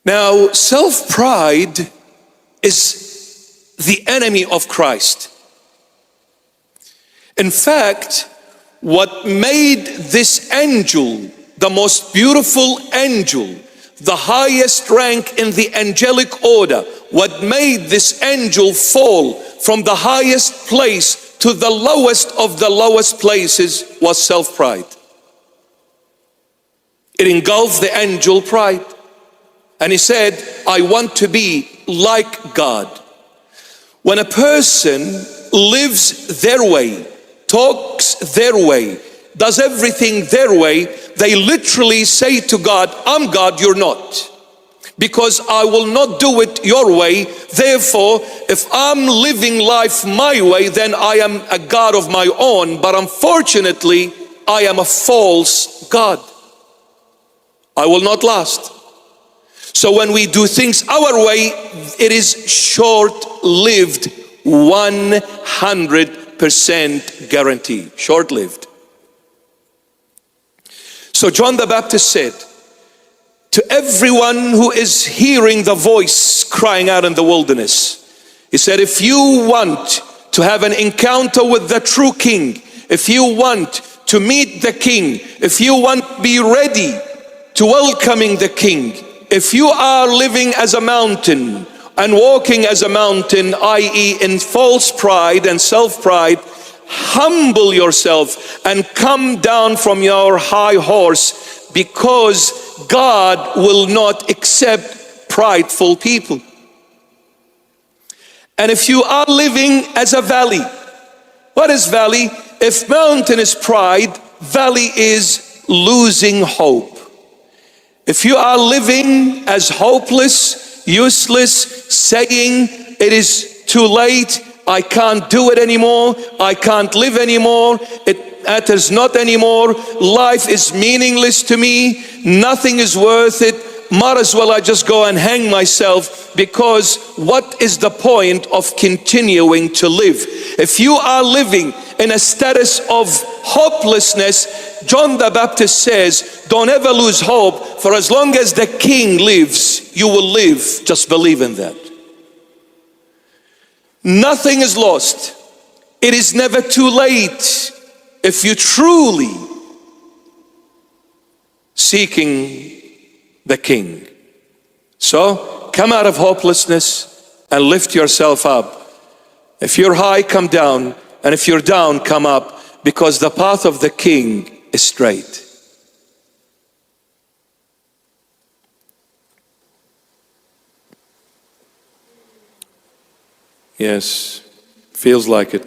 Now, self-pride is the enemy of Christ. In fact, what made this angel the most beautiful angel, the highest rank in the angelic order, what made this angel fall from the highest place to the lowest of the lowest places was self-pride. It engulfed the angel pride. And he said, I want to be like God. When a person lives their way, talks their way, does everything their way, they literally say to God, I'm God, you're not. Because I will not do it your way. Therefore, if I'm living life my way, then I am a God of my own. But unfortunately, I am a false God. I will not last. So when we do things our way, it is short-lived, 100% guarantee, short-lived. So John the Baptist said to everyone who is hearing the voice crying out in the wilderness, he said, if you want to have an encounter with the true King, if you want to meet the King, if you want to be ready to welcoming the King, if you are living as a mountain and walking as a mountain, i.e. in false pride and self-pride, humble yourself and come down from your high horse, because God will not accept prideful people. And if you are living as a valley, what is valley? If mountain is pride, valley is losing hope. If you are living as hopeless, useless, saying it is too late, I can't do it anymore, I can't live anymore, it matters not anymore, life is meaningless to me, nothing is worth it, might as well I just go and hang myself, because what is the point of continuing to live? If you are living in a status of hopelessness, John the Baptist says, don't ever lose hope, for as long as the King lives, you will live. Just believe in that. Nothing is lost. It is never too late if you truly seeking the King. So come out of hopelessness and lift yourself up. If you're high, come down, and if you're down, come up, because the path of the King is straight. Yes, feels like it.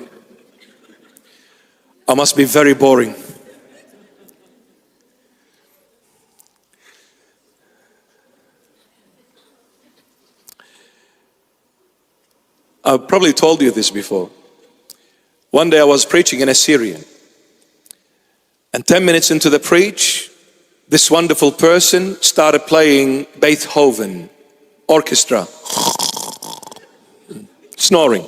I must be very boring. I've probably told you this before. One day I was preaching in a Syrian, and 10 minutes into the preach, this wonderful person started playing Beethoven orchestra, snoring,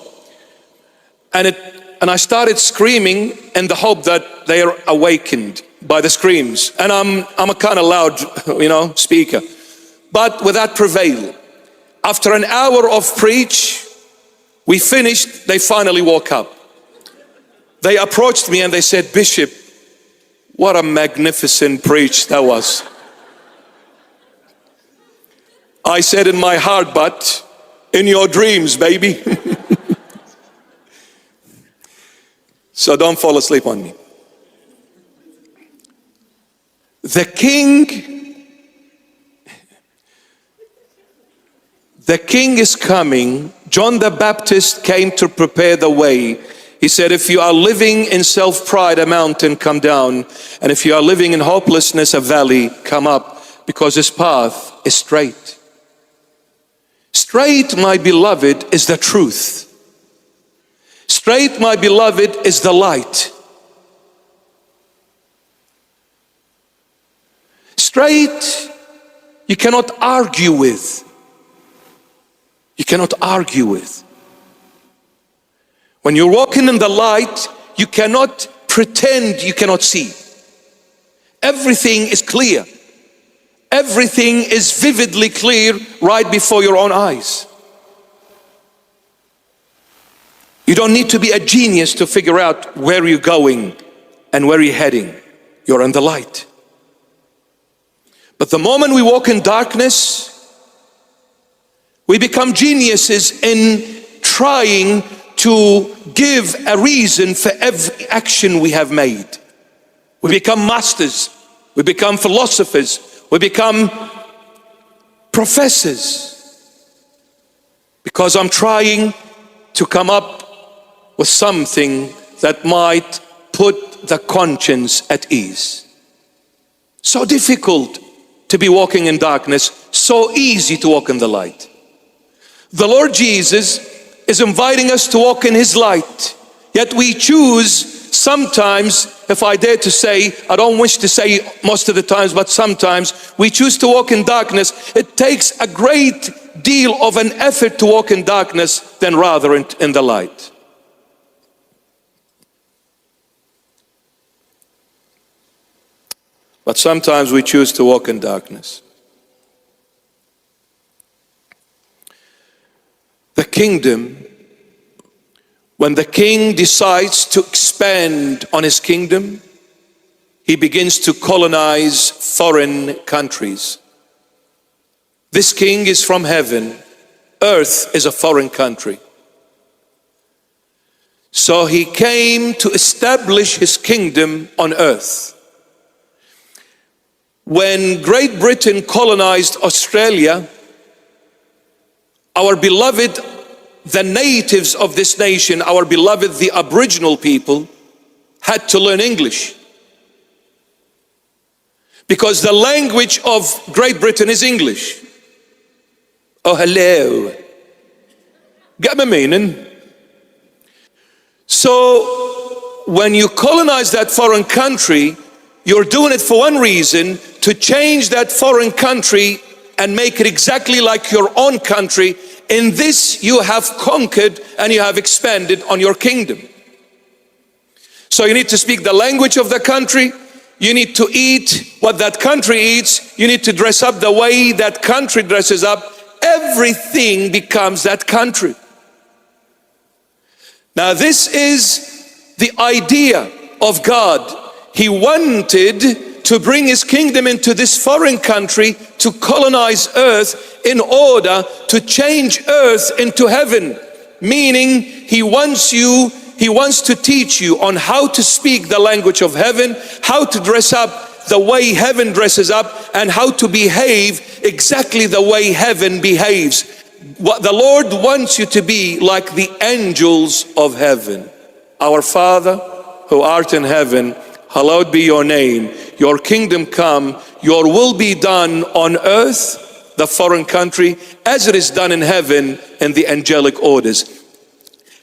and I started screaming in the hope that they are awakened by the screams. And I'm a kind of loud, speaker, but without prevail. After an hour of preach, we finished. They finally woke up. They approached me and they said, Bishop, what a magnificent preach that was. I said in my heart, but in your dreams, baby. So don't fall asleep on me. The King is coming. John the Baptist came to prepare the way. He said, if you are living in self-pride, a mountain, come down. And if you are living in hopelessness, a valley, come up, because his path is straight. Straight, my beloved, is the truth. Straight, my beloved, is the light. Straight, you cannot argue with. You cannot argue with. When you're walking in the light, you cannot pretend you cannot see. Everything is clear. Everything is vividly clear right before your own eyes. You don't need to be a genius to figure out where you're going and where you're heading. You're in the light. But the moment we walk in darkness, we become geniuses in trying to give a reason for every action we have made. We become masters, we become philosophers, we become professors. Because I'm trying to come up with something that might put the conscience at ease. So difficult to be walking in darkness, so easy to walk in the light. The Lord Jesus is inviting us to walk in His light, yet we choose sometimes, if I dare to say, I don't wish to say most of the times, but sometimes we choose to walk in darkness. It takes a great deal of an effort to walk in darkness than rather in the light. But sometimes we choose to walk in darkness. The kingdom, when the king decides to expand on his kingdom, he begins to colonize foreign countries. This king is from heaven. Earth is a foreign country. So he came to establish his kingdom on earth. When Great Britain colonized Australia, our beloved, the natives of this nation, our beloved, the Aboriginal people, had to learn English. Because the language of Great Britain is English. Oh, hello. Get my meaning? So, when you colonize that foreign country, you're doing it for one reason, to change that foreign country and make it exactly like your own country. In this you have conquered and you have expanded on your kingdom. So you need to speak the language of the country, you need to eat what that country eats, you need to dress up the way that country dresses up. Everything becomes that country. Now this is the idea of God. He wanted to bring His kingdom into this foreign country to colonize earth in order to change earth into heaven. Meaning He wants to teach you on how to speak the language of heaven, how to dress up the way heaven dresses up, and how to behave exactly the way heaven behaves. What the Lord wants you to be like the angels of heaven. Our Father who art in heaven, hallowed be your name. Your kingdom come, your will be done on earth, the foreign country, as it is done in heaven in the angelic orders.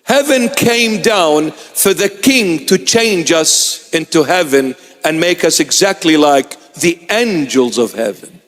Heaven came down for the king to change us into heaven and make us exactly like the angels of heaven.